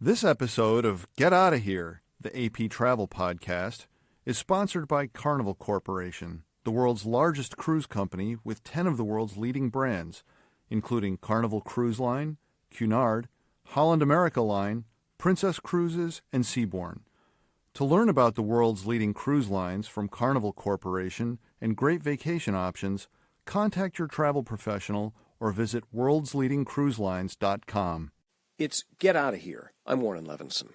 This episode of Get Outta Here, the AP Travel Podcast, is sponsored by Carnival Corporation, the world's largest cruise company with 10 of the world's leading brands, including Carnival Cruise Line, Cunard, Holland America Line, Princess Cruises, and Seabourn. To learn about the world's leading cruise lines from Carnival Corporation and great vacation options, contact your travel professional or visit worldsleadingcruiselines.com. It's Get Outta Here. I'm Warren Levinson.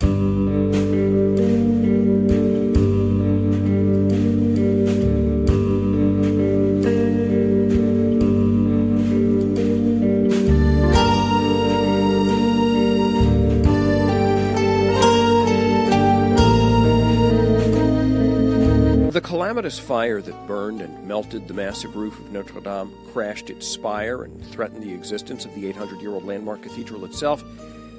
The calamitous fire that burned and melted the massive roof of Notre Dame, crashed its spire, and threatened the existence of the 800-year-old landmark cathedral itself,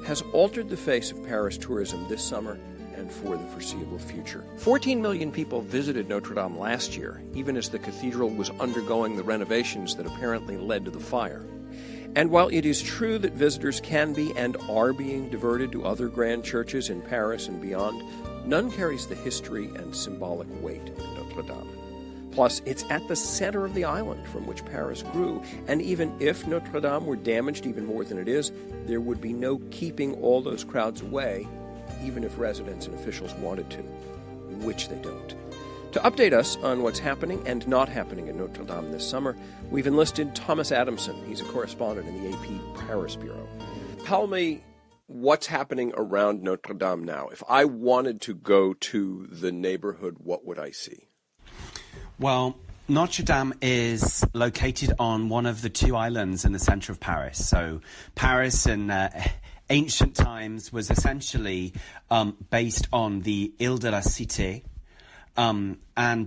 has altered the face of Paris tourism this summer and for the foreseeable future. 14 million people visited Notre Dame last year, even as the cathedral was undergoing the renovations that apparently led to the fire. And while it is true that visitors can be and are being diverted to other grand churches in Paris and beyond, none carries the history and symbolic weight of Notre Dame. Plus, it's at the center of the island from which Paris grew, and even if Notre Dame were damaged even more than it is, there would be no keeping all those crowds away, even if residents and officials wanted to, which they don't. To update us on what's happening and not happening in Notre Dame this summer, we've enlisted Thomas Adamson. He's a correspondent in the AP Paris Bureau. Tell me what's happening around Notre Dame now. If I wanted to go to the neighborhood, what would I see? Well, Notre Dame is located on one of the two islands in the center of Paris. So Paris in ancient times was essentially based on the Ile de la Cité, and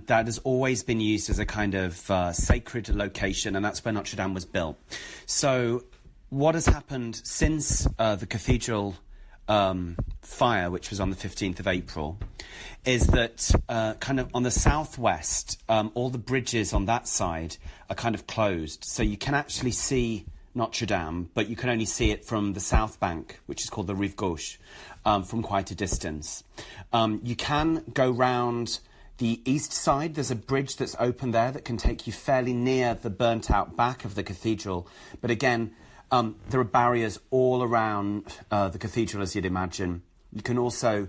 that has always been used as a kind of sacred location, and that's where Notre Dame was built. So what has happened since the cathedral fire, which was on the 15th of April, is that kind of on the southwest, all the bridges on that side are kind of closed. So you can actually see Notre Dame, but you can only see it from the south bank, which is called the Rive Gauche, from quite a distance. You can go round the east side. There's a bridge that's open there that can take you fairly near the burnt-out back of the cathedral. But again, there are barriers all around the cathedral, as you'd imagine. You can also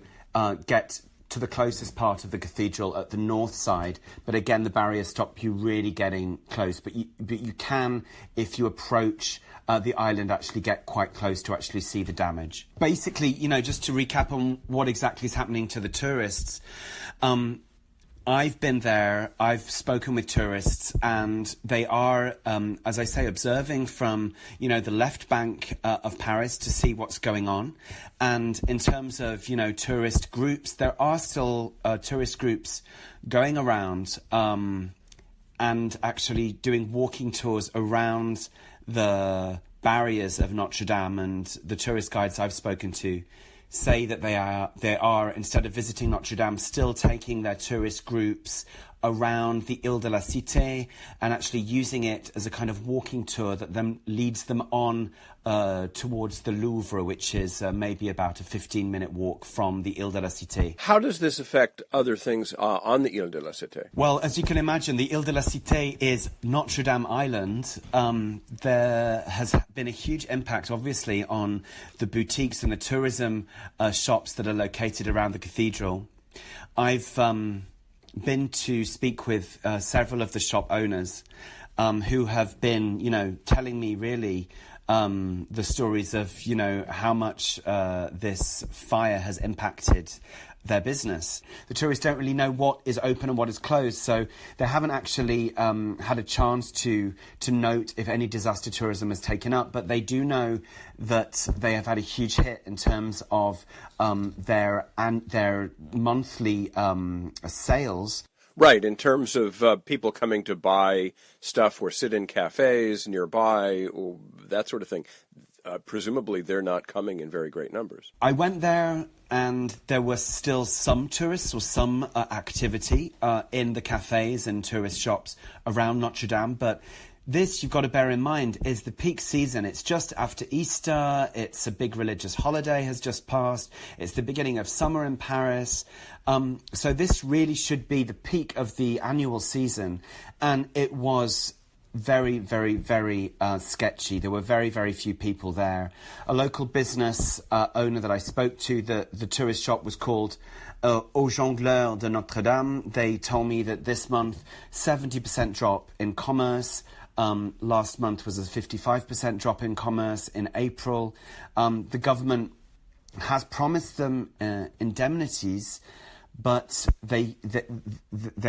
get to the closest part of the cathedral at the north side, but again, the barriers stop you really getting close. But you can, if you approach the island, actually get quite close to actually see the damage. Basically, just to recap on what exactly is happening to the tourists, I've been there, I've spoken with tourists, and they are, as I say, observing from, the left bank of Paris to see what's going on. And in terms of, tourist groups, there are still tourist groups going around and actually doing walking tours around the barriers of Notre Dame. And the tourist guides I've spoken to say that they are, instead of visiting Notre Dame, still taking their tourist groups around the Ile de la Cité and actually using it as a kind of walking tour that then leads them on towards the Louvre, which is maybe about a 15-minute walk from the Ile de la Cité. How does this affect other things on the Ile de la Cité? Well, as you can imagine, the Ile de la Cité is Notre Dame Island. There has been a huge impact, obviously, on the boutiques and the tourism shops that are located around the cathedral. I've been to speak with several of the shop owners who have been, telling me really the stories of, how much this fire has impacted their business. The tourists don't really know what is open and what is closed, so they haven't actually had a chance to note if any disaster tourism has taken up, but they do know that they have had a huge hit in terms of their monthly sales. Right, in terms of people coming to buy stuff or sit in cafes nearby, or that sort of thing. Presumably they're not coming in very great numbers. I went there and there was still some tourists or some activity in the cafes and tourist shops around Notre Dame, but this, you've got to bear in mind, is the peak season. It's just after Easter. It's a big religious holiday has just passed. It's the beginning of summer in Paris. So this really should be the peak of the annual season. And it was very, very, very sketchy. There were very, very few people there. A local business owner that I spoke to, the tourist shop was called Au Jongleur de Notre Dame. They told me that this month, 70% drop in commerce. Last month was a 55% drop in commerce in April. The government has promised them indemnities, but they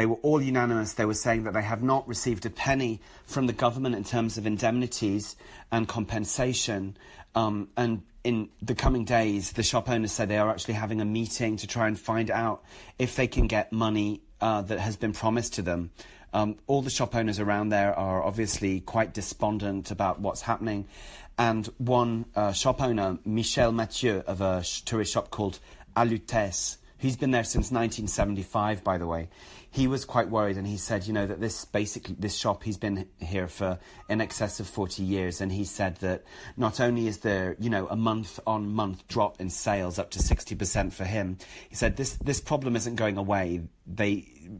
were all unanimous. They were saying that they have not received a penny from the government in terms of indemnities and compensation. And in the coming days, the shop owners say they are actually having a meeting to try and find out if they can get money that has been promised to them. All the shop owners around there are obviously quite despondent about what's happening. And one shop owner, Michel Mathieu, of a tourist shop called Outta, he's been there since 1975, by the way. He was quite worried, and he said, that this shop, he's been here for in excess of 40 years, and he said that not only is there, a month-on-month drop in sales up to 60% for him, he said this problem isn't going away.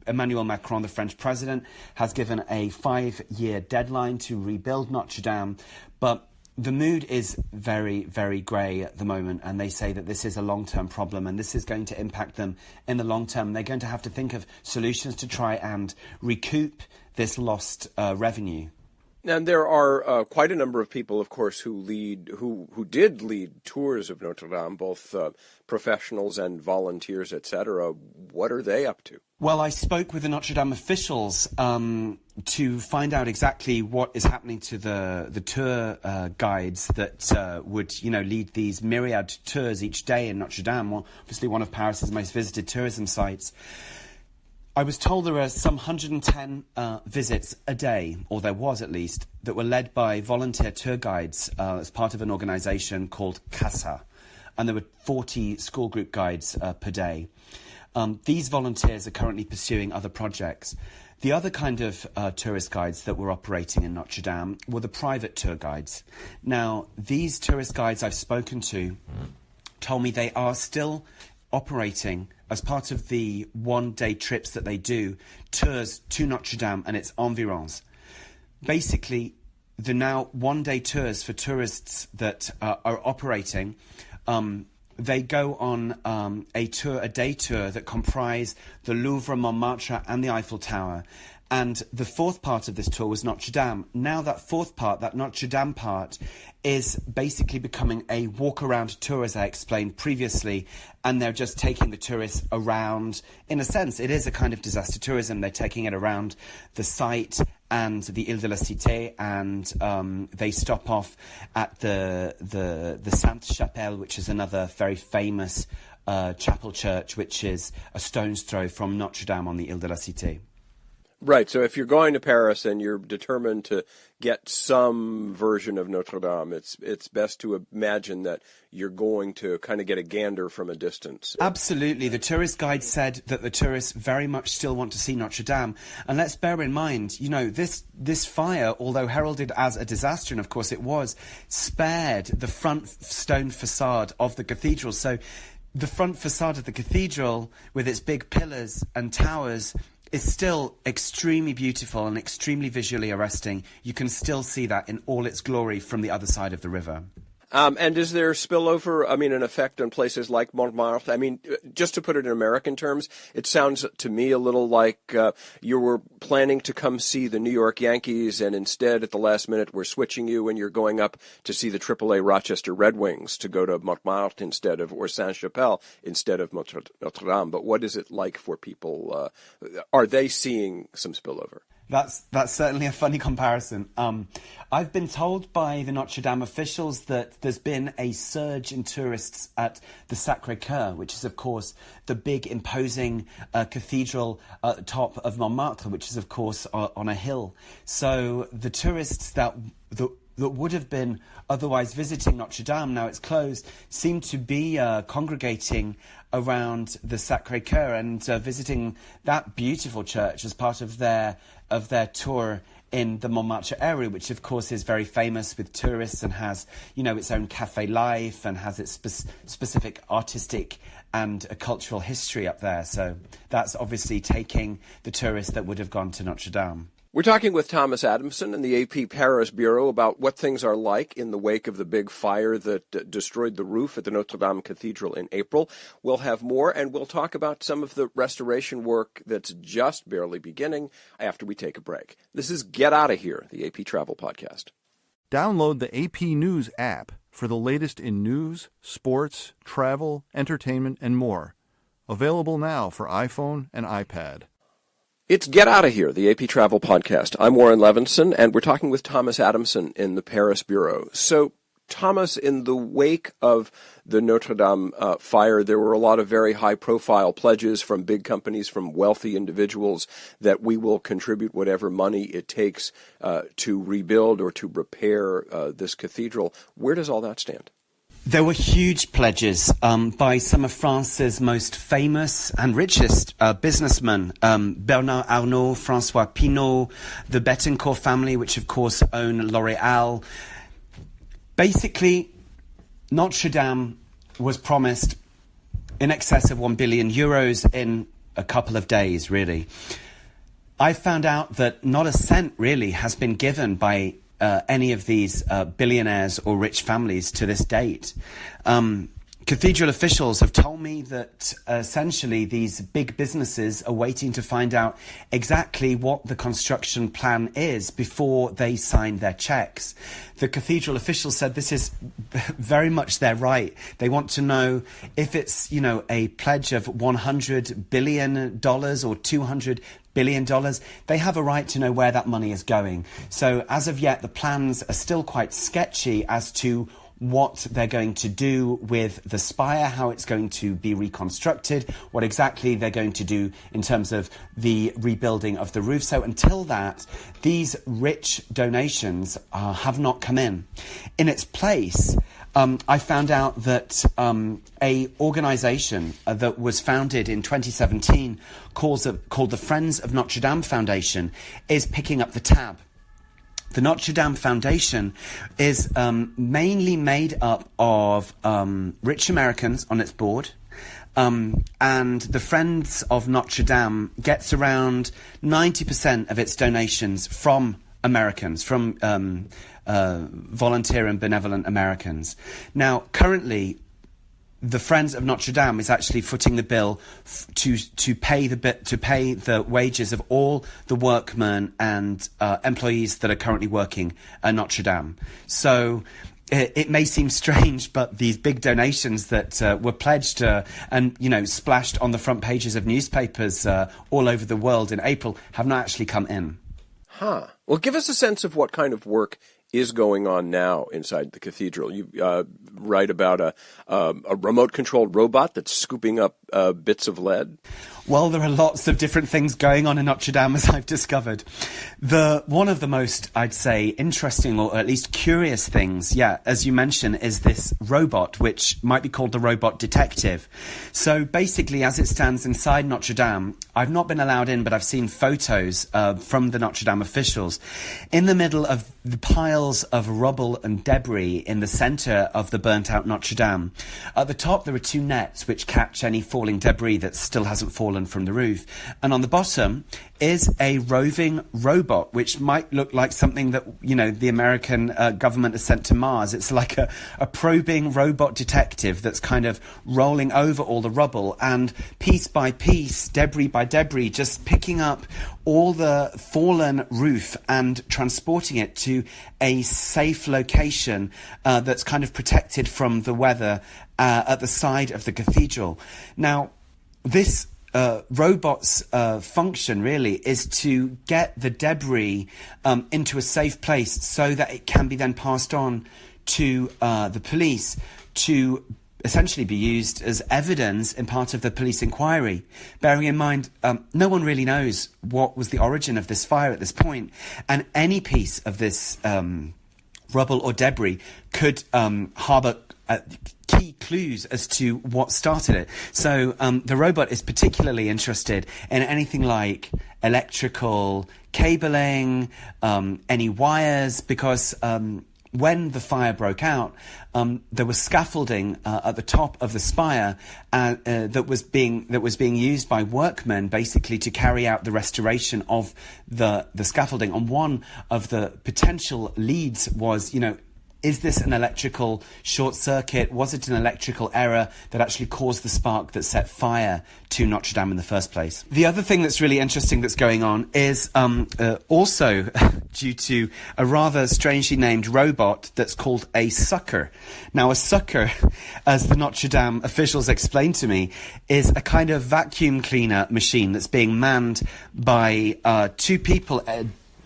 Emmanuel Macron, the French president, has given a 5-year deadline to rebuild Notre Dame, but the mood is very, very grey at the moment, and they say that this is a long-term problem and this is going to impact them in the long term. They're going to have to think of solutions to try and recoup this lost revenue. And there are quite a number of people, of course, who did lead tours of Notre Dame, both professionals and volunteers, etc. What are they up to? Well, I spoke with the Notre Dame officials to find out exactly what is happening to the tour guides that would, lead these myriad tours each day in Notre Dame, obviously one of Paris's most visited tourism sites. I was told there are some 110 visits a day, or there was at least, that were led by volunteer tour guides as part of an organisation called CASA. And there were 40 school group guides per day. These volunteers are currently pursuing other projects. The other kind of tourist guides that were operating in Notre Dame were the private tour guides. Now, these tourist guides I've spoken to told me they are still operating as part of the one-day trips that they do, tours to Notre Dame and its environs. Basically, the now one-day tours for tourists that are operating, they go on a day tour that comprise the Louvre, Montmartre and the Eiffel Tower. And the fourth part of this tour was Notre Dame. Now that fourth part, that Notre Dame part, is basically becoming a walk-around tour, as I explained previously, and they're just taking the tourists around. In a sense, it is a kind of disaster tourism. They're taking it around the site and the Ile de la Cité, and they stop off at the Sainte-Chapelle, which is another very famous chapel church, which is a stone's throw from Notre Dame on the Ile de la Cité. Right, so if you're going to Paris and you're determined to get some version of Notre Dame, it's best to imagine that you're going to kind of get a gander from a distance. Absolutely. The tourist guide said that the tourists very much still want to see Notre Dame. And let's bear in mind, this fire, although heralded as a disaster, and of course it was, spared the front stone facade of the cathedral. So the front facade of the cathedral, with its big pillars and towers, is still extremely beautiful and extremely visually arresting. You can still see that in all its glory from the other side of the river. And is there spillover, an effect on places like Montmartre? Just to put it in American terms, it sounds to me a little like you were planning to come see the New York Yankees, and instead at the last minute we're switching you and you're going up to see the AAA Rochester Red Wings, to go to Montmartre or Sainte-Chapelle instead of Notre Dame. But what is it like for people? Are they seeing some spillover? That's certainly a funny comparison. I've been told by the Notre Dame officials that there's been a surge in tourists at the Sacre Coeur, which is, of course, the big, imposing cathedral at the top of Montmartre, which is, of course, on a hill. So the tourists that would have been otherwise visiting Notre Dame, now it's closed, seem to be congregating around the Sacre Coeur and visiting that beautiful church as part of their tour in the Montmartre area, which of course is very famous with tourists and has, its own cafe life and has its specific artistic and a cultural history up there. So that's obviously taking the tourists that would have gone to Notre Dame. We're talking with Thomas Adamson in the AP Paris Bureau about what things are like in the wake of the big fire that destroyed the roof at the Notre Dame Cathedral in April. We'll have more, and we'll talk about some of the restoration work that's just barely beginning after we take a break. This is Get Outta Here, the AP Travel Podcast. Download the AP News app for the latest in news, sports, travel, entertainment, and more. Available now for iPhone and iPad. It's Get Outta Here, the AP Travel Podcast. I'm Warren Levinson, and we're talking with Thomas Adamson in the Paris Bureau. So, Thomas, in the wake of the Notre Dame fire, there were a lot of very high-profile pledges from big companies, from wealthy individuals, that we will contribute whatever money it takes to rebuild or to repair this cathedral. Where does all that stand? There were huge pledges by some of France's most famous and richest businessmen, Bernard Arnault, François Pinault, the Bettencourt family, which of course own L'Oréal. Basically, Notre Dame was promised in excess of 1 billion euros in a couple of days, really. I found out that not a cent really has been given by any of these billionaires or rich families to this date. Cathedral officials have told me that essentially these big businesses are waiting to find out exactly what the construction plan is before they sign their checks. The cathedral officials said this is very much their right. They want to know if it's, a pledge of $100 billion or $200 billion. They have a right to know where that money is going. So as of yet, the plans are still quite sketchy as to what they're going to do with the spire, how it's going to be reconstructed, what exactly they're going to do in terms of the rebuilding of the roof. So until that, these rich donations have not come in. In its place, I found out that a organisation that was founded in 2017 called the Friends of Notre Dame Foundation is picking up the tab. The Notre Dame Foundation is mainly made up of rich Americans on its board, and the Friends of Notre Dame gets around 90% of its donations from Americans, from volunteer and benevolent Americans. Now, currently, the Friends of Notre Dame is actually footing the bill to pay the wages of all the workmen and employees that are currently working at Notre Dame. So it may seem strange, but these big donations that were pledged and splashed on the front pages of newspapers all over the world in April have not actually come in. Huh. Well, give us a sense of what kind of work is going on now inside the cathedral. You write about a remote-controlled robot that's scooping up bits of lead. Well, there are lots of different things going on in Notre Dame, as I've discovered. One of the most, I'd say, interesting or at least curious things, as you mentioned, is this robot, which might be called the robot detective. So basically, as it stands inside Notre Dame, I've not been allowed in, but I've seen photos from the Notre Dame officials. In the middle of the piles of rubble and debris in the centre of the burnt-out Notre Dame, at the top there are two nets which catch any falling debris that still hasn't fallen from the roof. And on the bottom is a roving robot, which might look like something that, the American government has sent to Mars. It's like a probing robot detective that's kind of rolling over all the rubble and piece by piece, debris by debris, just picking up all the fallen roof and transporting it to a safe location that's kind of protected from the weather at the side of the cathedral. Now, this robot's function really is to get the debris into a safe place so that it can be then passed on to the police to essentially be used as evidence in part of the police inquiry. Bearing in mind, no one really knows what was the origin of this fire at this point, and any piece of this rubble or debris could harbour key clues as to what started it. So the robot is particularly interested in anything like electrical cabling, any wires, because when the fire broke out, there was scaffolding at the top of the spire that was being used by workmen, basically to carry out the restoration of the scaffolding. And one of the potential leads was, is this an electrical short circuit? Was it an electrical error that actually caused the spark that set fire to Notre Dame in the first place? The other thing that's really interesting that's going on is also due to a rather strangely named robot that's called a sucker. Now, a sucker, as the Notre Dame officials explained to me, is a kind of vacuum cleaner machine that's being manned by 2 people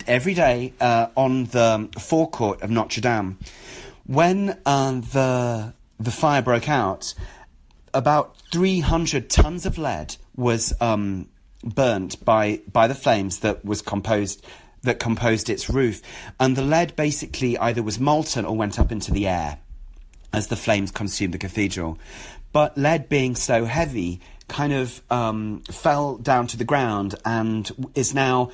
every day on the forecourt of Notre Dame. When the fire broke out, about 300 tons of lead was burnt by the flames that composed its roof, and the lead basically either was molten or went up into the air as the flames consumed the cathedral. But lead, being so heavy, kind of fell down to the ground and is now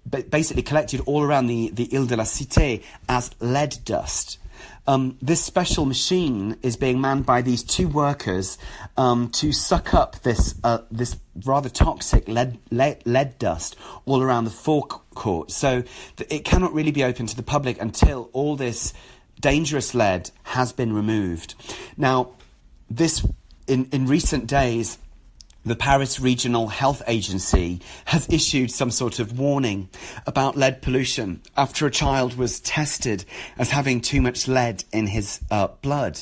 basically collected all around the Ile de la Cité as lead dust. This special machine is being manned by these 2 workers to suck up this rather toxic lead dust all around the forecourt. So it cannot really be open to the public until all this dangerous lead has been removed. Now, this in recent days, the Paris Regional Health Agency has issued some sort of warning about lead pollution after a child was tested as having too much lead in his blood.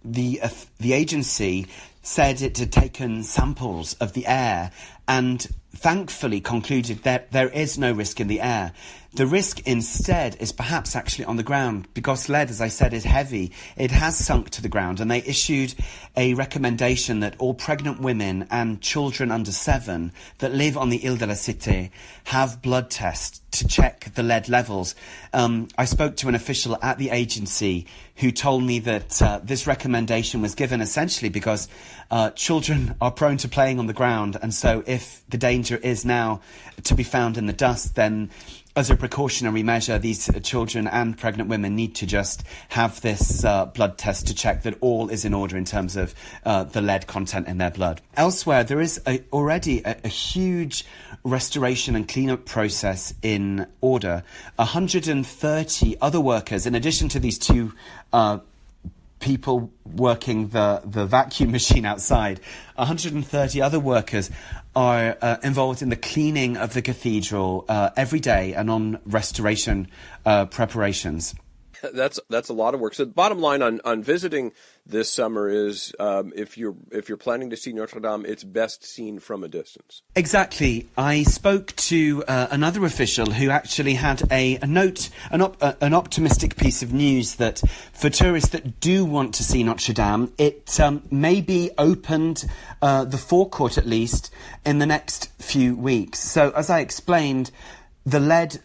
The agency said it had taken samples of the air and thankfully concluded that there is no risk in the air. The risk instead is perhaps actually on the ground, because lead, as I said, is heavy. It has sunk to the ground, and they issued a recommendation that all pregnant women and children under 7 that live on the Ile de la Cité have blood tests to check the lead levels. I spoke to an official at the agency who told me that this recommendation was given essentially because children are prone to playing on the ground, and so if the danger is now to be found in the dust, then as a precautionary measure, these children and pregnant women need to just have this blood test to check that all is in order in terms of the lead content in their blood. Elsewhere, there is already a huge restoration and cleanup process in order. 130 other workers, in addition to these 2 people working the vacuum machine outside, 130 other workers are involved in the cleaning of the cathedral every day and on restoration preparations. That's a lot of work. So the bottom line on visiting this summer is if you're planning to see Notre Dame, it's best seen from a distance. Exactly. I spoke to another official who actually had an optimistic piece of news that for tourists that do want to see Notre Dame, it may be opened, the forecourt at least, in the next few weeks. So as I explained, the lead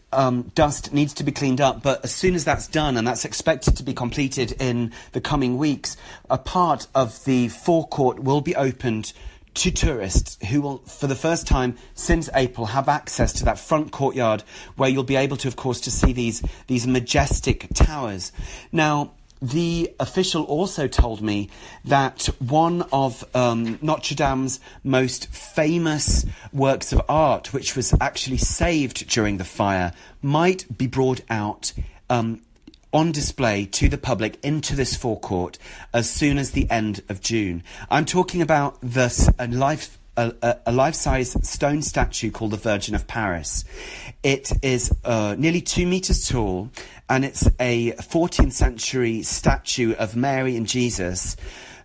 dust needs to be cleaned up, but as soon as that's done, and that's expected to be completed in the coming weeks, a part of the forecourt will be opened to tourists who will, for the first time since April, have access to that front courtyard where you'll be able to, of course, to see these majestic towers. Now, the official also told me that one of Notre Dame's most famous works of art, which was actually saved during the fire, might be brought out on display to the public into this forecourt as soon as the end of June. I'm talking about a life-size stone statue called the Virgin of Paris. It is nearly 2 meters tall, and it's a 14th century statue of Mary and Jesus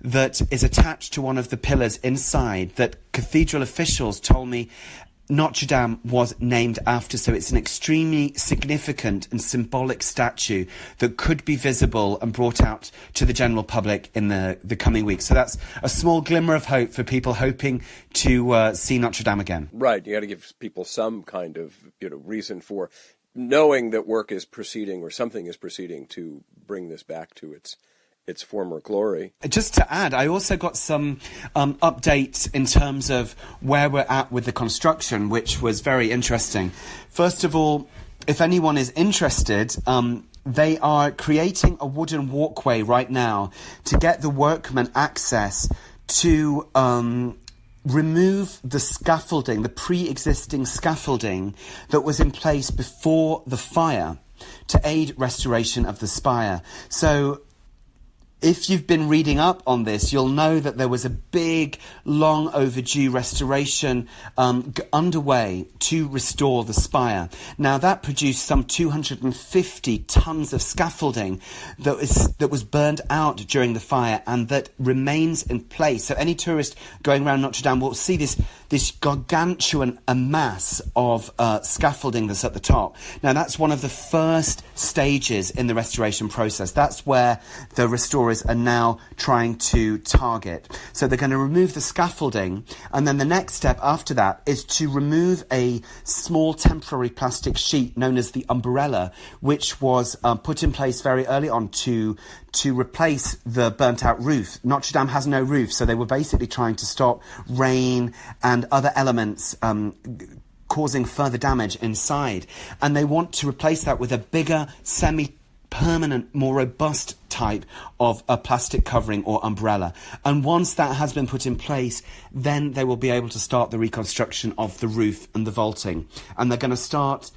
that is attached to one of the pillars inside that cathedral officials told me Notre Dame was named after. So it's an extremely significant and symbolic statue that could be visible and brought out to the general public in the coming weeks. So that's a small glimmer of hope for people hoping to see Notre Dame again. Right. You got to give people some kind of reason for knowing that work is proceeding or something is proceeding to bring this back to its its former glory. Just to add, I also got some updates in terms of where we're at with the construction, which was very interesting. First of all, if anyone is interested, they are creating a wooden walkway right now to get the workmen access to remove the scaffolding, the pre-existing scaffolding that was in place before the fire to aid restoration of the spire. So if you've been reading up on this, you'll know that there was a big, long overdue restoration underway to restore the spire. Now, that produced some 250 tons of scaffolding that was burned out during the fire and that remains in place. So any tourist going around Notre Dame will see this gargantuan mass of scaffolding that's at the top. Now, that's one of the first stages in the restoration process. That's where the restorers are now trying to target. So they're going to remove the scaffolding, and then the next step after that is to remove a small temporary plastic sheet known as the umbrella, which was put in place very early on to replace the burnt-out roof. Notre Dame has no roof, so they were basically trying to stop rain and other elements causing further damage inside. And they want to replace that with a bigger, semi-permanent, more robust type of a plastic covering or umbrella. And once that has been put in place, then they will be able to start the reconstruction of the roof and the vaulting. And they're going to start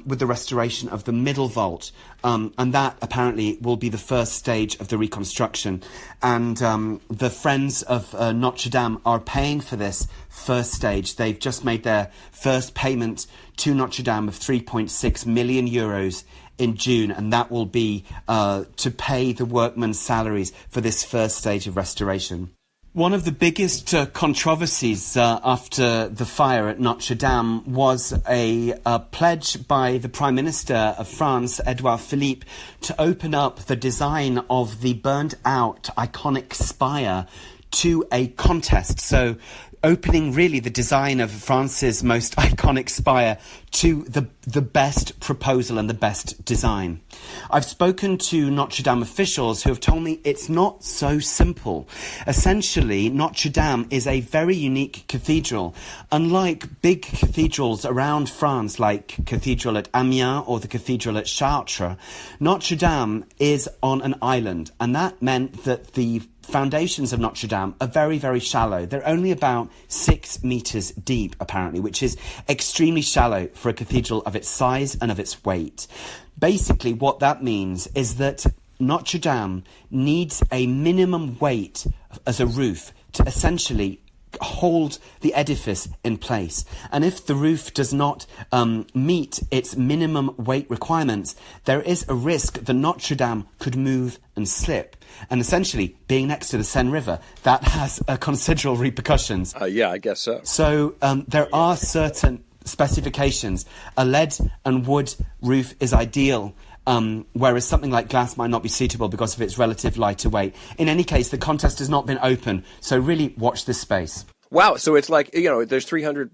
with the restoration of the middle vault, and that apparently will be the first stage of the reconstruction. And the Friends of Notre Dame are paying for this first stage. They've just made their first payment to Notre Dame of 3.6 million euros in June, and that will be to pay the workmen's salaries for this first stage of restoration. One of the biggest controversies after the fire at Notre Dame was a pledge by the Prime Minister of France, Edouard Philippe, to open up the design of the burned-out iconic spire to a contest. So opening really the design of France's most iconic spire to the best proposal and the best design. I've spoken to Notre Dame officials who have told me it's not so simple. Essentially, Notre Dame is a very unique cathedral. Unlike big cathedrals around France, like Cathedral at Amiens or the Cathedral at Chartres, Notre Dame is on an island, and that meant that the foundations of Notre Dame are very, very shallow. They're only about 6 meters deep, apparently, which is extremely shallow for a cathedral of its size and of its weight. Basically, what that means is that Notre Dame needs a minimum weight as a roof to essentially hold the edifice in place. And if the roof does not meet its minimum weight requirements, there is a risk that Notre Dame could move and slip. And essentially, being next to the Seine River, that has considerable repercussions. Yeah, I guess so. So there are certain specifications. A lead and wood roof is ideal, whereas something like glass might not be suitable because of its relative lighter weight. In any case, the contest has not been open, so really watch this space. Wow, so it's like, there's 300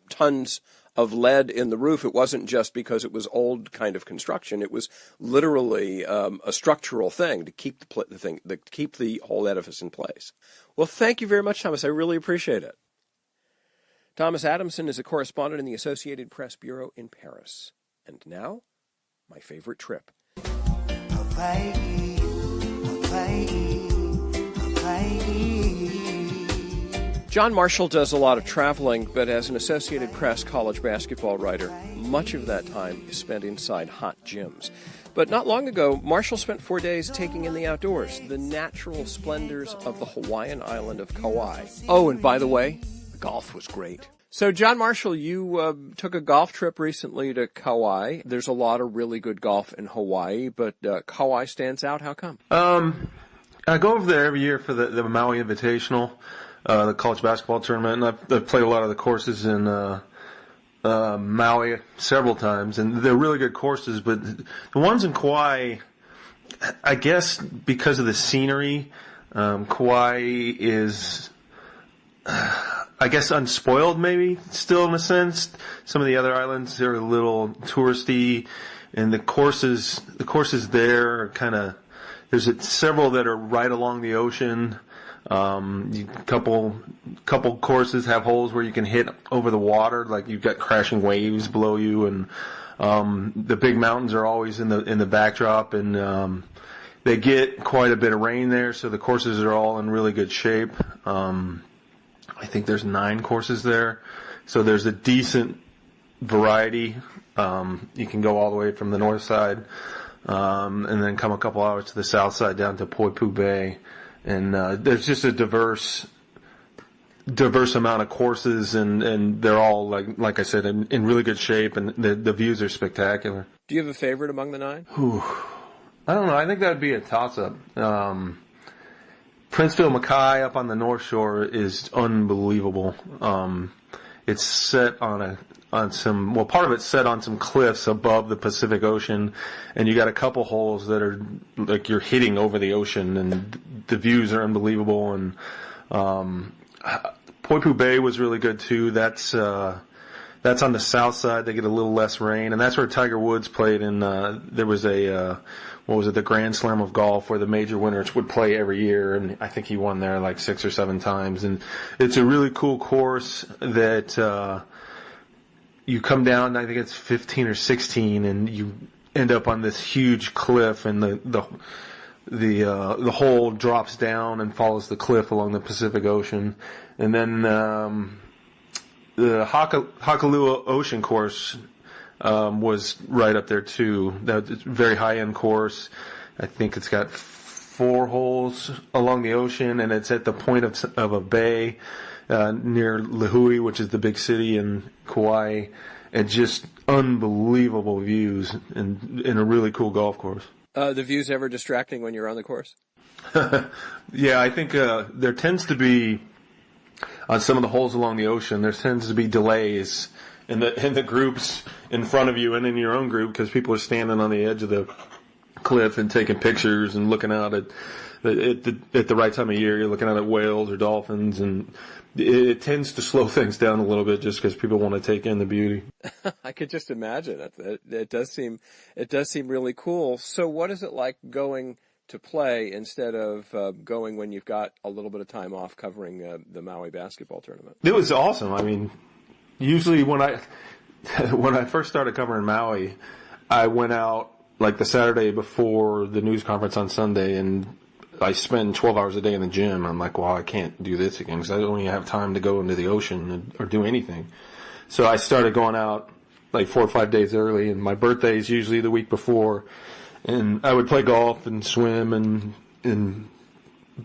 tons of lead in the roof. It wasn't just because it was old kind of construction. It was literally a structural thing to keep keep the whole edifice in place. Well, thank you very much, Thomas. I really appreciate it. Thomas Adamson is a correspondent in the Associated Press Bureau in Paris. And now, my favorite trip. John Marshall does a lot of traveling, but as an Associated Press college basketball writer, much of that time is spent inside hot gyms. But not long ago, Marshall spent 4 days taking in the outdoors, the natural splendors of the Hawaiian island of Kauai. Oh, and by the way, the golf was great. So, John Marshall, you took a golf trip recently to Kauai. There's a lot of really good golf in Hawaii, but Kauai stands out. How come? I go over there every year for the Maui Invitational, the college basketball tournament, and I've played a lot of the courses in Maui several times, and they're really good courses. But the ones in Kauai, I guess because of the scenery, Kauai is, I guess, unspoiled maybe still in a sense. Some of the other islands are a little touristy, and the courses there are kind of, There's several that are right along the ocean. Couple courses have holes where you can hit over the water, like you've got crashing waves below you, and the big mountains are always in the backdrop, and they get quite a bit of rain there, so the courses are all in really good shape. I think there's 9 courses there, so there's a decent variety. You can go all the way from the north side, and then come a couple hours to the south side down to Poipu Bay. And there's just a diverse amount of courses, and they're all, like I said, in really good shape, and the views are spectacular. Do you have a favorite among the 9? I don't know. I think that would be a toss-up. Princeville Mackay up on the North Shore is unbelievable. It's set on part of it's set on some cliffs above the Pacific Ocean, and you got a couple holes that are like you're hitting over the ocean, and the views are unbelievable. And Poipu Bay was really good too. That's on the south side. They get a little less rain, and that's where Tiger Woods played. And there was the Grand Slam of golf, where the major winners would play every year, and I think he won there like 6 or 7 times. And it's a really cool course that you come down, I think it's 15 or 16, and you end up on this huge cliff, and the hole drops down and follows the cliff along the Pacific Ocean. And then the Hakalua Ocean course was right up there too. That's a very high-end course. I think it's got 4 holes along the ocean, and it's at the point of a bay near Lihue, which is the big city in Kauai, and just unbelievable views, and a really cool golf course. The views ever distracting when you're on the course? Yeah, I think there tends to be, on some of the holes along the ocean, there tends to be delays in the groups in front of you and in your own group, because people are standing on the edge of the cliff and taking pictures and looking out at the right time of year. You're looking out at whales or dolphins, and it tends to slow things down a little bit just because people want to take in the beauty. I could just imagine it. It does seem really cool. So what is it like going to play instead of going when you've got a little bit of time off covering the Maui basketball tournament? It was awesome. I mean, usually when I first started covering Maui, I went out like the Saturday before the news conference on Sunday, and I spend 12 hours a day in the gym. I'm like, well, I can't do this again because I don't even have time to go into the ocean or do anything. So I started going out like 4 or 5 days early, and my birthday is usually the week before, and I would play golf and swim and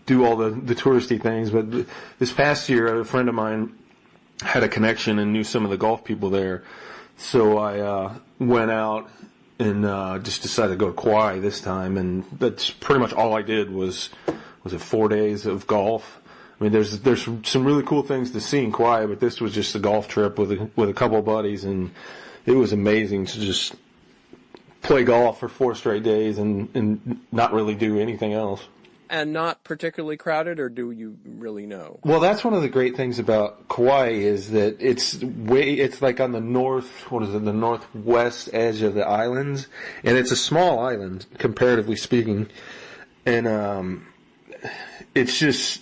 do all the touristy things. But this past year, a friend of mine had a connection and knew some of the golf people there, so I went out and just decided to go to Kauai this time, and that's pretty much all I did was it 4 days of golf. I mean, there's some really cool things to see in Kauai, but this was just a golf trip with a couple of buddies, and it was amazing to just play golf for 4 straight days and not really do anything else. And not particularly crowded, or do you really know? Well, that's one of the great things about Kauai is that it's like on the the northwest edge of the islands, and it's a small island comparatively speaking, and it's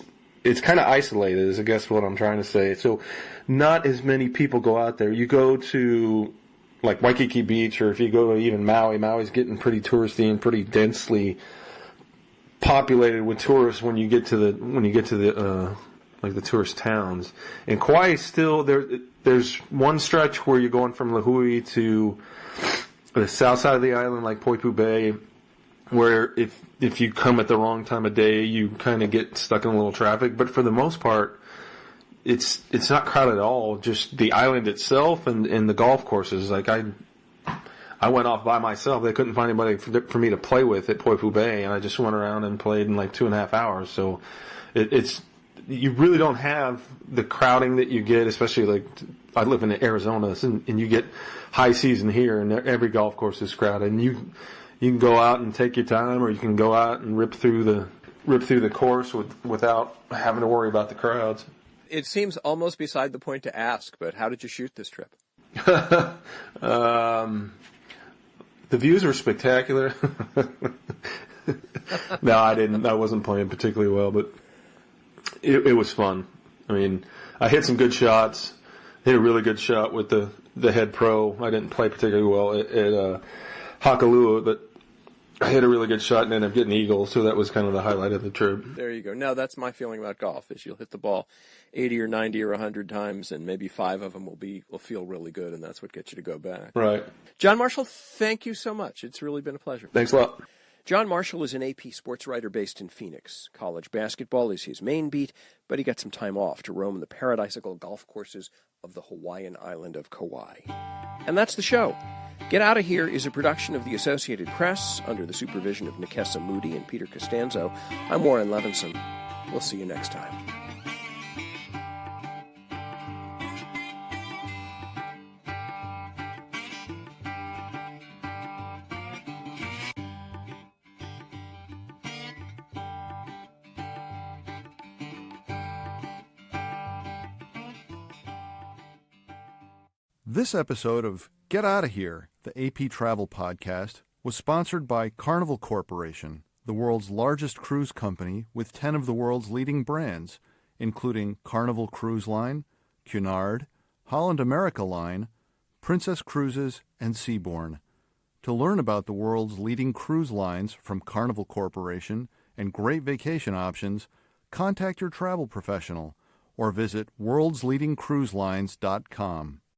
kind of isolated, is I guess what I'm trying to say. So, not as many people go out there. You go to like Waikiki Beach, or if you go to even Maui's getting pretty touristy and pretty densely populated with tourists when you get to the like the tourist towns. And Kauai is still there's one stretch where you're going from Lihue to the south side of the island, like Poipu Bay, where if you come at the wrong time of day, you kind of get stuck in a little traffic. But for the most part, it's not crowded at all. Just the island itself and the golf courses. Like I went off by myself. They couldn't find anybody for me to play with at Poipu Bay, and I just went around and played in like 2.5 hours. So you really don't have the crowding that you get, especially like I live in Arizona, and you get high season here, and every golf course is crowded. And you can go out and take your time, or you can go out and rip through the course without having to worry about the crowds. It seems almost beside the point to ask, but how did you shoot this trip? The views were spectacular. No, I didn't. I wasn't playing particularly well, but it was fun. I mean, I hit some good shots. Hit a really good shot with the head pro. I didn't play particularly well at Hakalua, but I hit a really good shot and ended up getting eagle, so that was kind of the highlight of the trip. There you go. No, that's my feeling about golf, is you'll hit the ball 80 or 90 or 100 times, and maybe 5 of them will feel really good, and that's what gets you to go back. Right. John Marshall, thank you so much. It's really been a pleasure. Thanks a lot. John Marshall is an AP sports writer based in Phoenix. College basketball is his main beat, but he got some time off to roam the paradisical golf courses of the Hawaiian island of Kauai. And that's the show. Get Outta Here is a production of the Associated Press under the supervision of Nikessa Moody and Peter Costanzo. I'm Warren Levinson. We'll see you next time. This episode of Get Outta Here, the AP Travel Podcast, was sponsored by Carnival Corporation, the world's largest cruise company with 10 of the world's leading brands, including Carnival Cruise Line, Cunard, Holland America Line, Princess Cruises, and Seabourn. To learn about the world's leading cruise lines from Carnival Corporation and great vacation options, contact your travel professional or visit worldsleadingcruiselines.com.